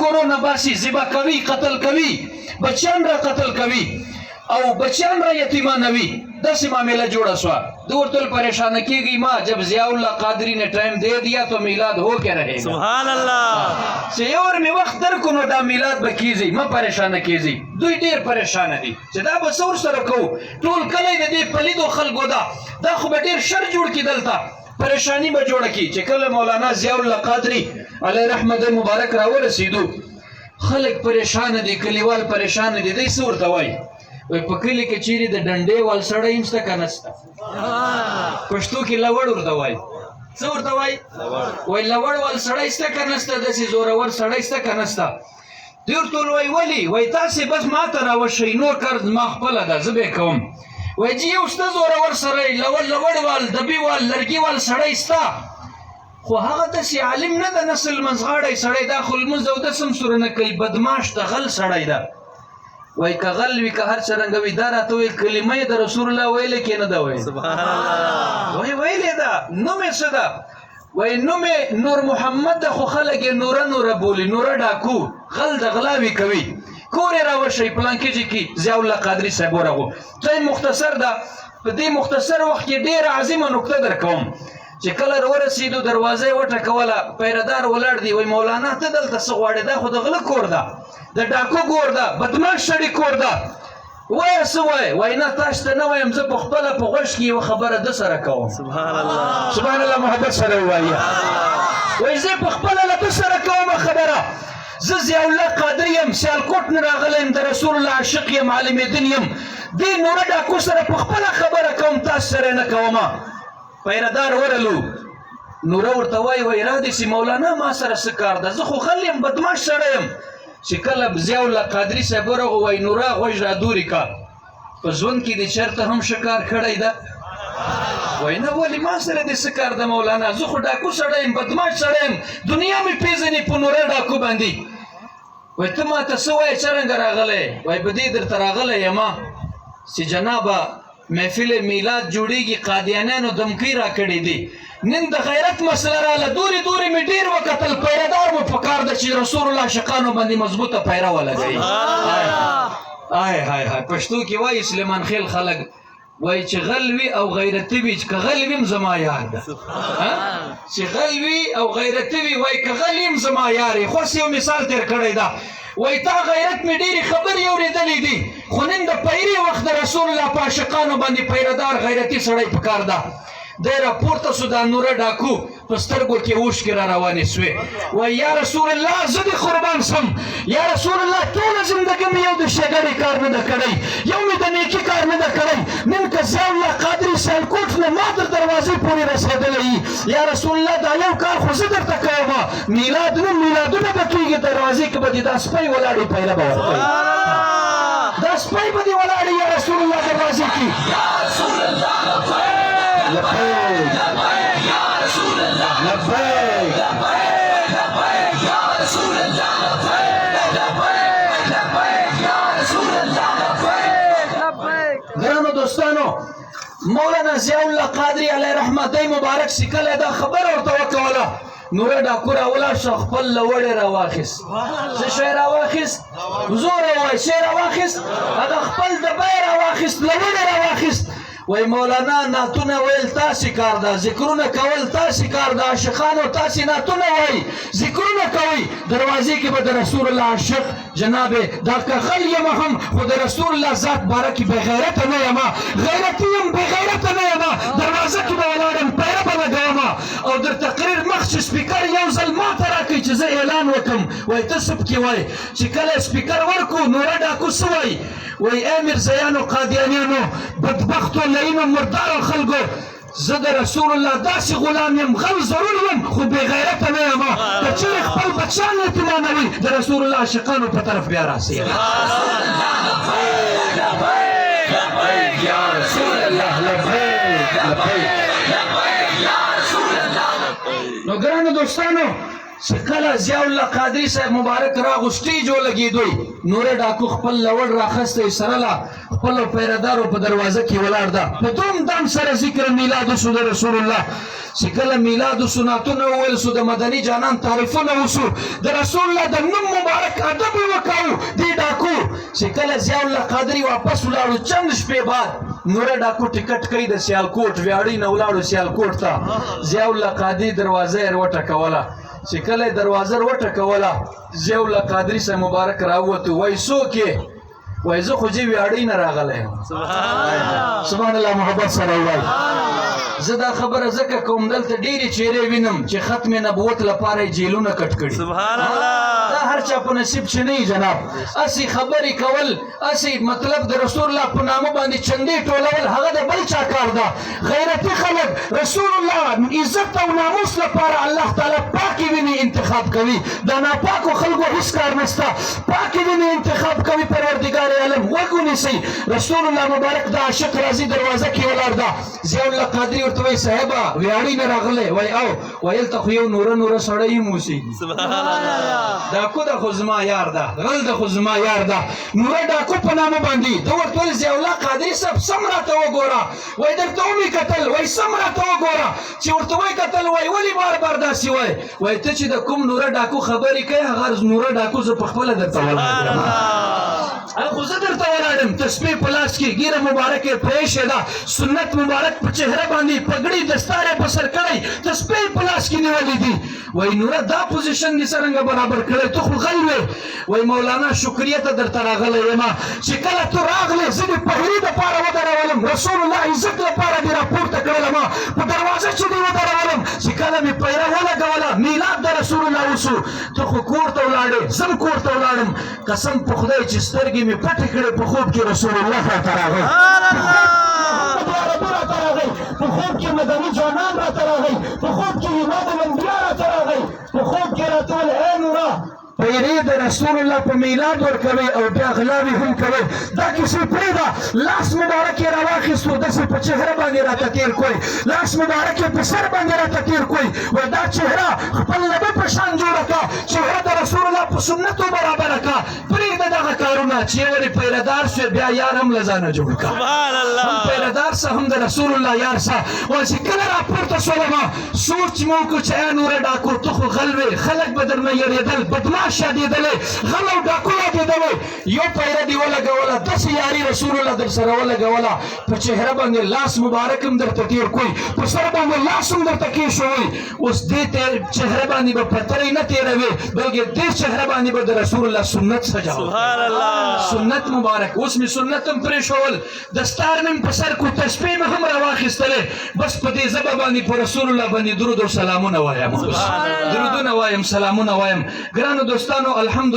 کورونه باسي، ذبح کوي، قتل کوي، بچیان را قتل کوي او بچیان را یتیمانوي. داسې معامله جوړه شوه. د ورته پریشانه کېږي ما جب ضیاء الله قادری نے ٹائم دے دیا تو میلاد ہو کے رہے گا. سبحان الله. چې یو ور مې وخت درکو نو دا میلاد به کېږي، مه پریشانه کېږي. دوی ډېر پریشانه دي چې دا به څه ورسره کوو. ټول کلی د دې پلیدو خلکو دا خو به ډېر شر جوړ کړي دلته، پریشانی به جوړه کړي. چې کله مولانا ضیاء الله قادری علیه رحمت مبارک راورسېدو خلک پریشانه دي، کلیوال پریشانه دي. دی څه ورته وایي؟ وای په کلي کې چیرې د ډنډې وال سړی هم شته که نشته؟ پښتو کې لوړ ورته وایي. څه ورته وایي؟ وای لوړ وال سړی شته که نشته؟ داسې زورور سړی شته که نشته؟ دوی ورته وایي ولې؟ وایي تاسې بس ما ته راوښئ، نور کار زما خپله ده، زه به یې کوم. وایي چې یو شته زورور سړی، لوړ وال، دبي وال، لرګي وال سړی شته، خو هغه داسې عالم نه ده، نسل منځغاړی سړی، دا خو لمونځ او دس هم سوره نه کوي، بدماش ده، غل سړی ده. وای که غل وي که هر څرنګه وي، دا راته ویل کلمه یې د رسول الله ویلې کې نه ده ویلې. سبحان الله. وای ویلې ده. نوم یې څه ده؟ وای نوم یې نور محمد ده، خو خلک یې نوره بولي، نوره ډاکو، غل د غلاوې کوي. کور یې راوښئ پلانکي ځای کې ضیاء الله قادري صاحب ورغو. ټایم مختصر ده، په دې مختصر وخت کې ډېره عظیمه نکته در کوم. چې کله ورسېدو دروازه یې وټکوله، پیردار ولاړ دی. وای مولانا ته دلته څه غواړې؟ دا خو د غله کور ده، د ډاکو کور ده، بدماش سړي کور ده. وایه څه وایې؟ وایي نه تاسو ته نه وایم، زه په خپله په غوږ کې یوه خبره ده سره کوم. سبحان الله. سبحان الله. محبت سره ووایه. وایي زه په خپله له ده سره کومه خبره. زه ضیاء الله قادري یم، سیالکوټ نه راغلی یم، د رسول الله عاشق یم، عالمدین یم. دې نوره ډاکو سره په خپله خبره کوم، تاسو سره نه کومه. پیردار ورلو. نوره ورته وایي وایي را دې سي مولانا ما سره څه کار ده، زه خو غل یم، بدماش سړی یم. چې کله ضیاء الله قادري صاحب ورغو وایي نوره غوږ را دورې کا، په ژوند کې دې چېرته هم ښه کار کړی ده؟ وایي نه ولې ما سره دې څه کار ده مولانا، زه خو ډاکو سړی یم، بدماش سړی یم، دنیا مې پېژنې په نوره ډاکو باندې. وایي ته ما ته څه وایې، څرنګه راغلی؟ وایي په دې درته راغلی یمه چې جنابه محفل میلاد جوړیږي، قادیانیانو دمکۍ راکړې دي، نن د غیرت مسله راله، دورې مې ډېر وکتل، پیردار مو پکار ده چې رسول الله عاشقانو باندې مضبوطه پیره ولګوي. های های های پښتو کې وایي سلیمان خېل خلک وایي چې غل وي او غیرتي وي، که غل وي هم زما یار ده. چې غل وي او غیرتي وي، وایي که غل وي هم زما یار یې. خوس یو مثال تېر کړی ده. وایي تا غیرت مې ډېرې خبرې اورېدلې دي، خو نن د پیرې وخت د رسول الله په عاشقانو باندې پیردار غیرتي سړی پکار ده. دی راپورته سو، دا نوره ډاکو په سترګو کې اوښکې را روانې سوې. وایي یا رسول الله زه دې قربان سم، یا رسول الله ټوله زندګي مې یو د ښېګړې کار نه ده کړی، یو مې د نیکي کار نه ده کړی، نن که ضیاء الله قادري سیالکوټ نه ما تر دروازې پورې رسېدلی یي، یا رسول الله دا یو کار خو زه درته کومه، میلادونه به کېږي، دروازې کې به دې دا سپی ولاړې پیله به ورکوي، دا سپی به دې ولاړې یا رسول الله دروازې کې. لبیک یا رسول الله، لبیک یا رسول الله، لبیک یا رسول الله. ګرانو دوستانو، مولانا ضیاء الله قادري علیه رحمت مبارک چې کله دا خبره ورته وکوله، نوره ډاکو راولاړ شو، خپل لوړې راواخیست. څه شی راواخیست؟ زور یې وایي شی راواخیست، هغه خپل ډبی راواخیست، لوړې راواخیست. وای مولانا نعتونه ویل تاسې کار ده، ذکرونه کول تاسې کار ده، عاشقانو تاسې نعتونه وایي، ذکرونه کوئ، دروازې کې به د رسول الله عاشق جناب دا که غل یم هم، خو د رسول الله ذات باره کې بېغیرته نه یم، غیرتي یم، بېغیرته نه یم، دروازه کې به ولاړ یم، پیره به لګوم او در تقریر مخ چې سپیکر یو ځل ما ته راکوي چې زه اعلان وکړم. وایي ته څه پکې وایي؟ چې کله سپیکر ورکړو نوره ډاکو څه وایي؟ وایي ای میرزایانو، قادیانیانو، بدبختو لعینو مردارو خلکو، زه د رسول الله داسې غلام یم، غل ضرور یم، خو بېغیرته نه یم، که چېرې خپل بچیان یتیمانوي د رسول الله عاشقانو په طرف بیا راسي. یا رسول الله، لبیک. نو ګرانو دوستانو، چې کله ضیاء الله قادری صاحب مبارک راغو سټیج ولګېدوی نوره ډاکو خپل لوړ راخستی سره له خپلو پیردارو په دروازه کې ولاړ ده په دوم دام سره ذکر میلاد وسو د رسول الله چې کله میلاد و سنتونه وویل سو د مدني جانان تعریفونه وسو د رسول الله د نوم مبارک ادب یې وکاو دې ډاکو چې کله ضیاء الله قادری واپس ولاړو چند شپې بعد نوره ډاکو ټکټ کوي د سیالکوټ ویاړۍ نه ولاړو سیالکوټ ته ضیاء الله قادری دروازه یې وټکوله چې کله دروازه وټکوله ضیاء الله قادری صاحب مبارک راووتو وایي څوک یې وایي زه خو جې ویاړۍ نه راغلی یم سبحان الله محبت سره وایي زه دا خبره ځکه کوم دلته ډېرې چهرې وینم چې ختم نبوت لپاره یې جیلونه کټ کړي سبحان الله دا هر چا په نصیب چې نه جناب اسی خبرې کول اسی مطلب د رسول الله په نامه باندې چندې ټولول هغه د بل چا کار ده غیرتي خلک رسول الله عزت او ناموس لپاره الله تعالی پاکې وینې انتخاب کوي د ناپاکو خلکو هیڅ کار نشته پاکې وینې انتخاب کوي پروردګار عالم غوږ ونیسئ رسول الله مبارک د عاشق راځي دروازه کې ولاړ ده ضیاء الله قادری ورته وایي صاحبه ویاړۍ نه راغلی وایي او ویل ته خو یو نوره سړی هم اوسېږي سبحان الله ډاکو د خو زما یار ده غل د خو زما یار ده نوره ډاکو په نامه باندې ده ورته ویل ضیاء الله قادري صاحب سم راته وګوره وایي درته ومې کتل وایي سم راته وګوره چې ورته وایي کتل وایي ولې بار داسې وایي وایي ته چې د کوم نوره ډاکو خبرې کوې هغه نوره ډاکو زه پخپله درته ولاړ یم خو زه درته ولاړ یم تسبیح په لاس کې ږیره مبارک یې پرېښې ده سنت مبارک په چهره باندې پګړۍ دستار یې په سر کړی تسبیح په لاس کې نیولې دي وایي نوره دا پوزیشن دې څرنګه برابر کړی ته خو غل وې وایي مولانا شکریه ته درته راغلی یم چې کله ته راغلې زه دې پهلي دپاره ودرولم رسول الله عزت لپاره دې راپورته کړلم په دروازه چې دې ودرولم چې کله مې پیره ولګوله میلاد د رسول الله وسو ته خو کور ته ولاړې زم کور ته ولاړم قسم په خدای چې سترګې مې پټې کړې په خوب کې رسول الله راته راغی په خوب کې مدني جانان راته راغی په خوب کې امام الانبیا راته راغی په خوب کې راته ویل ای نوره پیرې د رسول الله په میلاد ورکوي او بیا غلاوې هم کوي دا کیسې پرېږده لاس مبارک یې راواخیستو داسې په چهره باندې راته تېر کوئ لاس مبارک یې په سر باندې راته تېر کوئ وایي دا چهره خپل نبي په شان جوړه کړه چهره د رسول الله په سنتو برابره کړه پرېږده دغه کارونه چې ولې پیردار شوې بیا یار هم له ځانه جوړ کړه هم پیردار سه هم د رسول الله یار سه وایي چې کله راپورته شولم سوچ مو وکړو چې ای نوره ډاکو ته خو غل وې خلک به درنه یېرېدل بدماش یادېدلې غل او ډاکو یادېدلې یو پیره دې ولګوله داسې یاري رسول الله در سره ولګوله په چهره باندې لاس مبارک هم درته تېر کوئ په سر باندې لاس هم درته کېښوئ اوس دې چهره باندې به پترۍ نه تېروې بلکې دې چهره باندې به د رسول الله سنت سجاو سنت مبارک اوس مې سنت هم پرېښول دستار مې په سر کو تسبیح مې هم راواخیستلې بس په دې ژبه باندې په رسول الله باندې درود او سلامونه وایم درودونه وایم سلامونه وایم ګرانو دوستانو الحمدلله